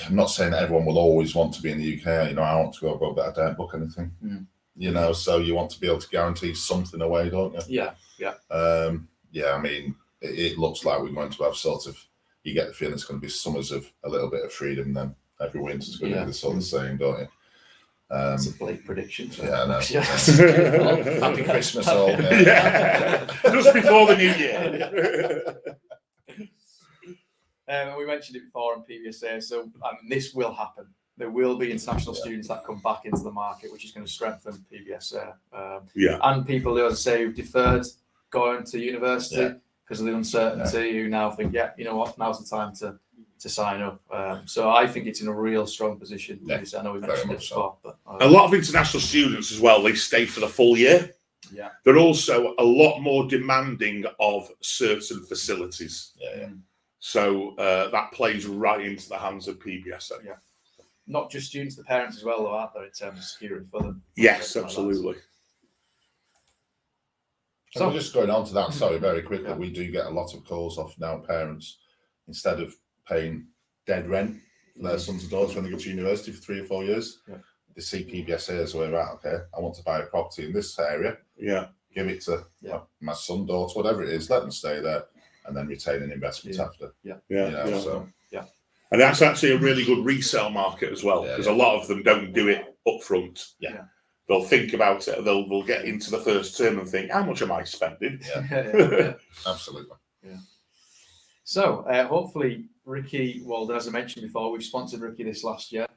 I'm not saying that everyone will always want to be in the UK. You know, I want to go, but I don't book anything. You know, so you want to be able to guarantee something away, don't you? I mean, it looks like we're going to have sort of, you get the feeling it's going to be summers of a little bit of freedom, then every winter's going to be the sort of same, don't you? It's a bleak prediction. I know. Happy Christmas all. Just before the new year. We mentioned it before on PBSA, so this will happen. There will be international students that come back into the market, which is going to strengthen PBSA. And people who, as I say, who've deferred going to university because of the uncertainty, who now think, you know what, now's the time to sign up. So I think it's in a real strong position. I know we mentioned it before. But, a lot of international students as well, they stay for the full year. They're also a lot more demanding of certain facilities. So that plays right into the hands of PBSA. not just students, the parents as well, though, aren't there, in terms of security for them? Yes, absolutely. So we're just going on to that, sorry, very quickly. We do get a lot of calls off now parents, instead of paying dead rent for their sons and daughters when they go to university for 3 or 4 years, they see PBSA as a way, right, okay, I want to buy a property in this area. Yeah. Give it to my son, daughter, whatever it is, let them stay there, and then retain an investment after. And that's actually a really good resale market as well, because a lot of them don't do it up front. They'll think about it, they'll get into the first term and think, how much am I spending? Absolutely. So hopefully Ricky Walden, as I mentioned before, we've sponsored Ricky this last year.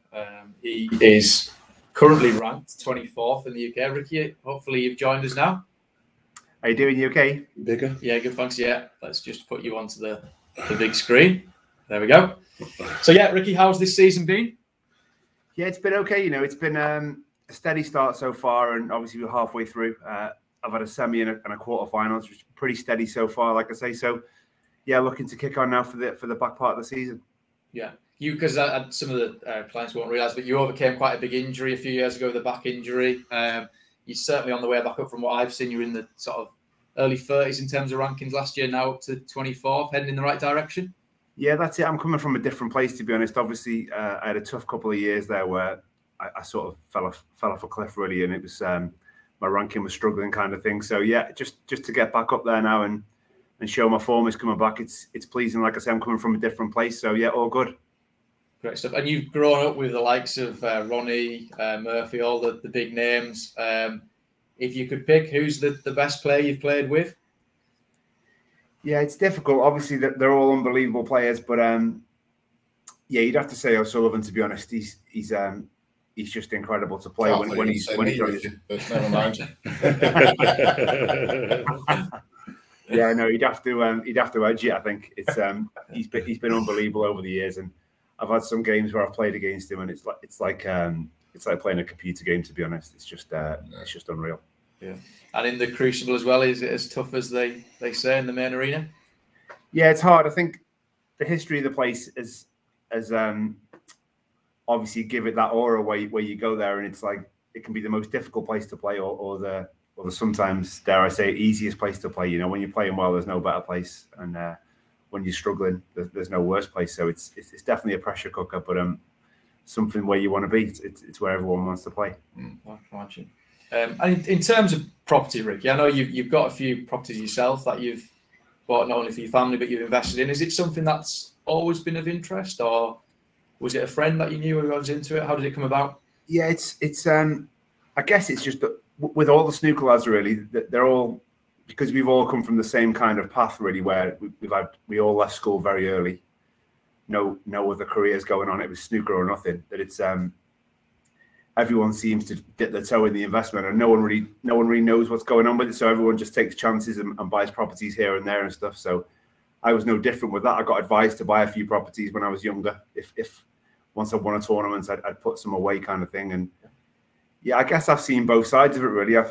He is currently ranked 24th in the UK. Ricky, hopefully you've joined us now. How you doing? You okay? Bigger? Yeah, good, thanks. Yeah, let's just put you onto the big screen. There we go. So yeah, Ricky, how's this season been? Yeah, it's been okay. You know, it's been a steady start so far, and obviously we're halfway through. I've had a semi and a quarter-finals, which is pretty steady so far, like I say. So yeah, looking to kick on now for the back part of the season. Yeah, you, because some of the clients won't realise, but you overcame quite a big injury a few years ago, the back injury. You're certainly on the way back up from what I've seen. You're in the sort of early 30s in terms of rankings last year, now up to 24th, heading in the right direction. Yeah, that's it. I'm coming from a different place, to be honest. Obviously, I had a tough couple of years there where I sort of fell off a cliff, really, and it was my ranking was struggling, kind of thing. So yeah, just to get back up there now and show my form is coming back. It's pleasing. Like I say, I'm coming from a different place. So yeah, all good. Great stuff. And you've grown up with the likes of Ronnie, Murphy, all the big names. If you could pick, who's the best player you've played with? Yeah, it's difficult. Obviously, they're all unbelievable players, but yeah, you'd have to say O'Sullivan. To be honest, he's just incredible to play when he's joins. Never mind. Yeah, no, he'd have to edge it. I think it's he's been unbelievable over the years, and I've had some games where I've played against him, and it's like playing a computer game. To be honest, it's just unreal. Yeah, and in the Crucible as well, is it as tough as they say in the main arena? Yeah, it's hard. I think the history of the place is obviously give it that aura where you go there, and it's like it can be the most difficult place to play, or the sometimes, dare I say, easiest place to play. You know, when you're playing well, there's no better place, and when you're struggling, there's no worse place. So it's definitely a pressure cooker, but something where you want to be. It's where everyone wants to play. I can imagine. And in terms of property, Ricky, I know you've got a few properties yourself that you've bought not only for your family but you've invested in. Is it something that's always been of interest, or was it a friend that you knew who was into it? How did it come about? Yeah, it's I guess it's just that with all the snooker lads, really, they're all, because we've all come from the same kind of path, really, where we all left school very early. No other careers going on. It was snooker or nothing. That it's everyone seems to dip their toe in the investment, and no one really knows what's going on with it. So everyone just takes chances and buys properties here and there and stuff. So I was no different with that. I got advised to buy a few properties when I was younger. If once I won a tournament, I'd put some away, kind of thing. And yeah, I guess I've seen both sides of it, really. I've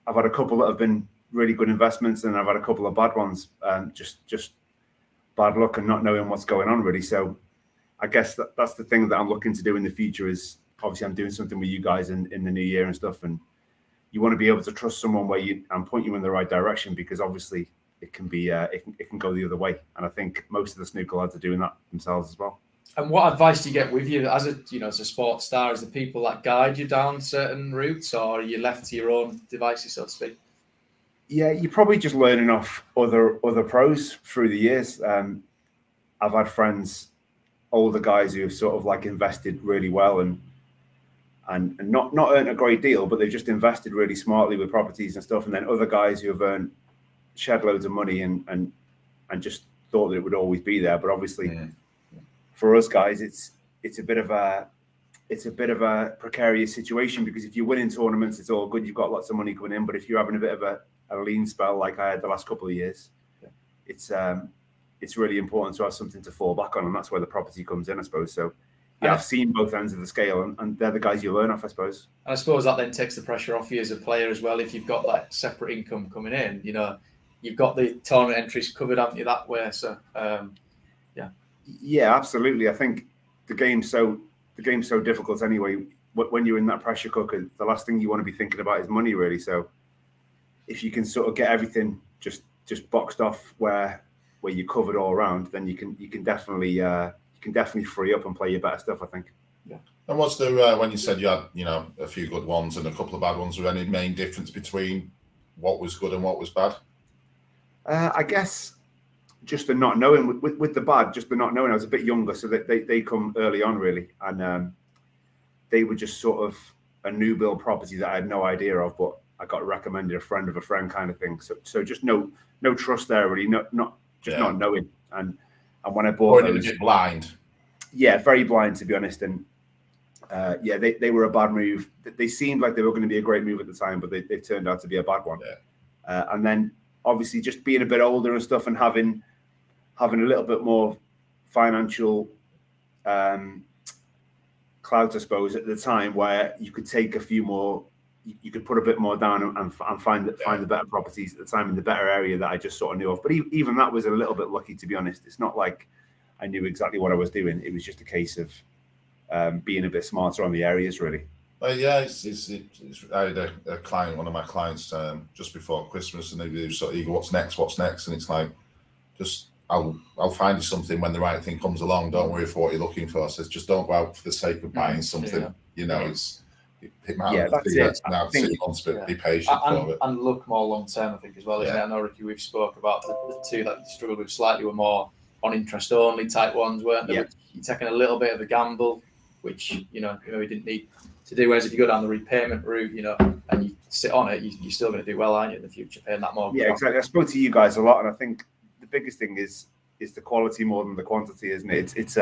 had a couple that have been really good investments, and I've had a couple of bad ones. Just bad luck and not knowing what's going on, really. So I guess that's the thing that I'm looking to do in the future is, obviously I'm doing something with you guys in the new year and stuff, and you want to be able to trust someone where and point you in the right direction, because obviously it can be it can go the other way, and I think most of the snooker lads are doing that themselves as well. And what advice do you get with you as a sports star? Is the people that guide you down certain routes, or are you left to your own devices, so to speak? Yeah, you're probably just learning off other pros through the years. I've had friends, older guys, who have sort of like invested really well and not earned a great deal, but they've just invested really smartly with properties and stuff. And then other guys who have shed loads of money and just thought that it would always be there. But obviously, for us guys, it's a bit of a precarious situation, because if you're winning tournaments, it's all good. You've got lots of money coming in. But if you're having a bit of a lean spell like I had the last couple of years, it's really important to have something to fall back on, and that's where the property comes in, I suppose. So. Yeah, I've seen both ends of the scale, and they're the guys you learn off, I suppose. And I suppose that then takes the pressure off you as a player as well. If you've got that separate income coming in, you've got the tournament entries covered, haven't you, that way? So, yeah, absolutely. I think the game's so the game's so difficult anyway. When you're in that pressure cooker, the last thing you want to be thinking about is money, really. So if you can sort of get everything just boxed off where you're covered all around, then you can definitely free up and play your better stuff, I think. Yeah. And what's the when you said you had a few good ones and a couple of bad ones, was there any main difference between what was good and what was bad? I guess just the not knowing with the bad, just the not knowing. I was a bit younger, so they come early on really, and they were just sort of a new build property that I had no idea of, but I got recommended a friend of a friend kind of thing. So just no trust there really, not knowing. And when I bought those, a bit blind. Yeah, very blind to be honest. And they were a bad move. They seemed like they were going to be a great move at the time, but they turned out to be a bad one. Yeah. And then obviously just being a bit older and stuff, and having a little bit more financial clout, I suppose, at the time, where you could take a few more, you could put a bit more down and find the better properties at the time in the better area that I just sort of knew of. But even that was a little bit lucky, to be honest. It's not like I knew exactly what I was doing. It was just a case of being a bit smarter on the areas, really. Yeah, I had a client, one of my clients, just before Christmas, and they were sort of, what's next? And it's like, just I'll find you something when the right thing comes along. Don't worry for what you're looking for. So just don't go out for the sake of buying something. Yeah. It might that's it. Now 2 months, but be patient for it. And look more long term, I think, as well. Isn't it? I know, Ricky, we've spoke about the two that you struggled with slightly were more on interest only type ones, weren't they? Yeah. You're taking a little bit of a gamble, which you didn't need to do. Whereas if you go down the repayment route, and you sit on it, you're still going to do well, aren't you, in the future, paying that mortgage? Yeah, exactly. I spoke to you guys a lot, and I think the biggest thing is the quality more than the quantity, isn't it? It's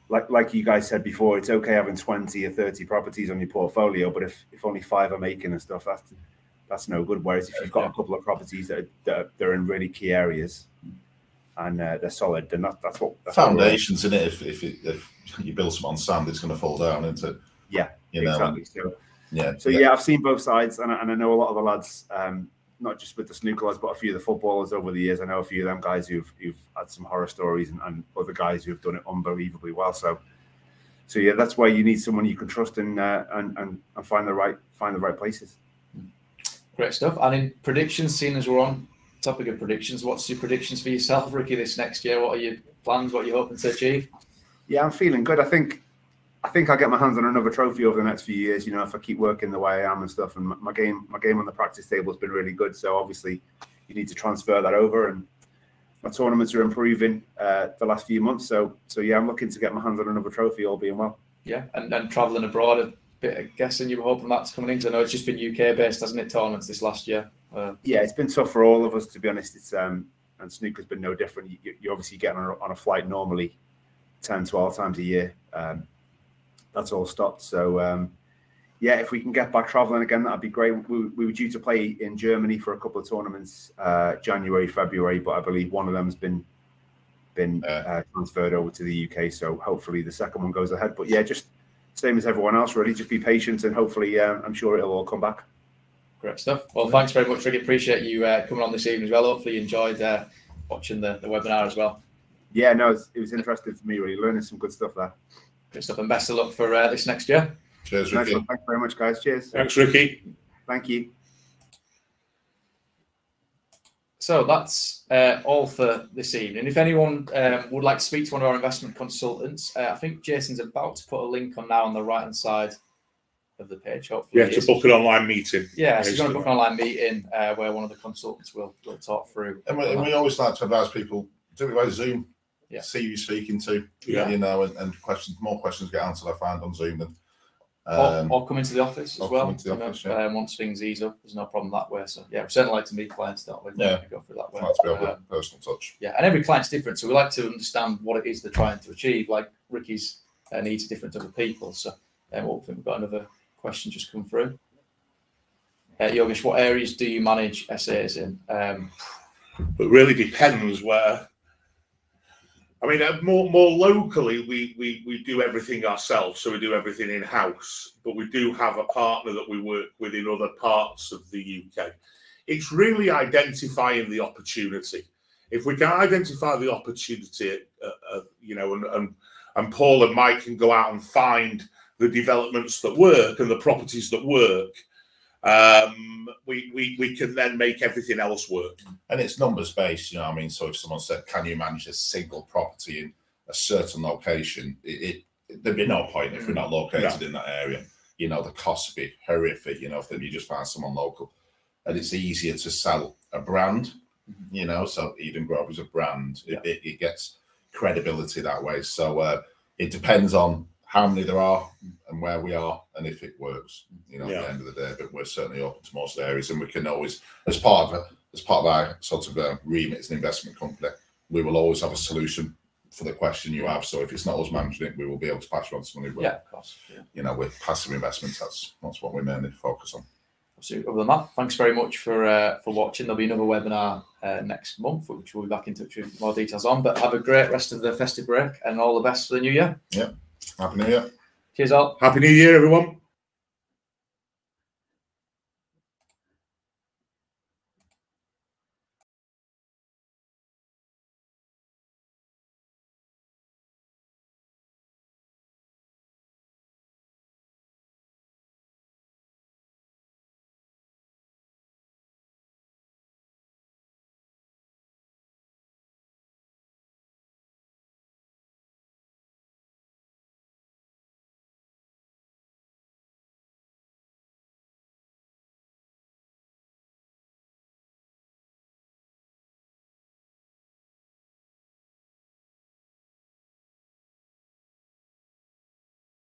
like you guys said before, it's okay having 20 or 30 properties on your portfolio, but if only 5 are making and stuff, that's no good. Whereas if you've got a couple of properties that are in really key areas and they're solid, then that's foundations in it. If you build some on sand, it's going to fall down into exactly. So yeah, I've seen both sides, and I know a lot of the lads. Not just with the snooker lads, but a few of the footballers over the years. I know a few of them guys who've had some horror stories, and other guys who've done it unbelievably well. So yeah, that's why you need someone you can trust and find the right places. Great stuff. And in predictions, seeing as we're on topic of predictions, what's your predictions for yourself, Ricky, this next year? What are your plans? What are you hoping to achieve? Yeah, I'm feeling good. I think I'll get my hands on another trophy over the next few years. If I keep working the way I am and stuff, and my game on the practice table has been really good. So obviously, you need to transfer that over, and my tournaments are improving the last few months. So yeah, I'm looking to get my hands on another trophy, all being well. Yeah, and travelling abroad a bit. I'm guessing you were hoping that's coming in. Because I know it's just been UK based, hasn't it? Tournaments this last year. Yeah, it's been tough for all of us, to be honest. It's and snooker's been no different. You obviously get on a flight normally 10, 12 times a year. That's all stopped. So, yeah, if we can get back traveling again, that'd be great. We were due to play in Germany for a couple of tournaments, January, February, but I believe one of them's been transferred over to the UK. So hopefully the second one goes ahead. But yeah, just same as everyone else, really. Just be patient, and hopefully, I'm sure it'll all come back. Great stuff. Well, thanks very much, Ricky. Appreciate you coming on this evening as well. Hopefully you enjoyed watching the webinar as well. Yeah, no, it was interesting for me, really, learning some good stuff there. Good stuff, and best of luck for this next year. Cheers, Ricky. Nice. Thanks very much, guys. Cheers. Thanks, Ricky. Thank you. So that's all for this evening. If anyone would like to speak to one of our investment consultants, I think Jason's about to put a link on now on the right-hand side of the page. Hopefully, yeah, to book an online meeting. Yeah, so you're going to book an online meeting where one of the consultants will talk through. And we always like to advise people, do it by Zoom. Yeah. See who you're speaking to, and more questions get answered, I find, on Zoom than or come into the office as well. Once things ease up, there's no problem that way. So yeah, we certainly like to meet clients, don't we? Yeah, go through that way. Like to be able to personal touch. Yeah, and every client's different, so we like to understand what it is they're trying to achieve. Like Ricky's needs are different to other people. So I think we've got another question just come through. Yogesh, what areas do you manage SAs in? It really depends where. I mean, more locally, we do everything ourselves, so we do everything in-house, but we do have a partner that we work with in other parts of the UK. It's really identifying the opportunity. If we can identify the opportunity, and Paul and Mike can go out and find the developments that work and the properties that work, we can then make everything else work. And it's numbers based, you know what I mean? So if someone said, can you manage a single property in a certain location, there'd be no point if we're not located in that area. You know, the costs would be horrific, you know, if then you just find someone local. And it's easier to sell a brand, you know, so Eden Grove is a brand. It gets credibility that way. So it depends on how many there are and where we are and if it works, you know, at the end of the day. But we're certainly open to most areas, and we can always, as part of our sort of remit as an investment company, we will always have a solution for the question you have. So if it's not us managing it, we will be able to pass you on to someone who will. Yeah, of course. Yeah. You know, with passive investments, that's what we mainly focus on. Absolutely. Other than that, thanks very much for watching. There'll be another webinar next month, which we'll be back in touch with more details on. But have a great rest of the festive break and all the best for the new year. Yeah. Happy New Year. Cheers all. Happy New Year, everyone.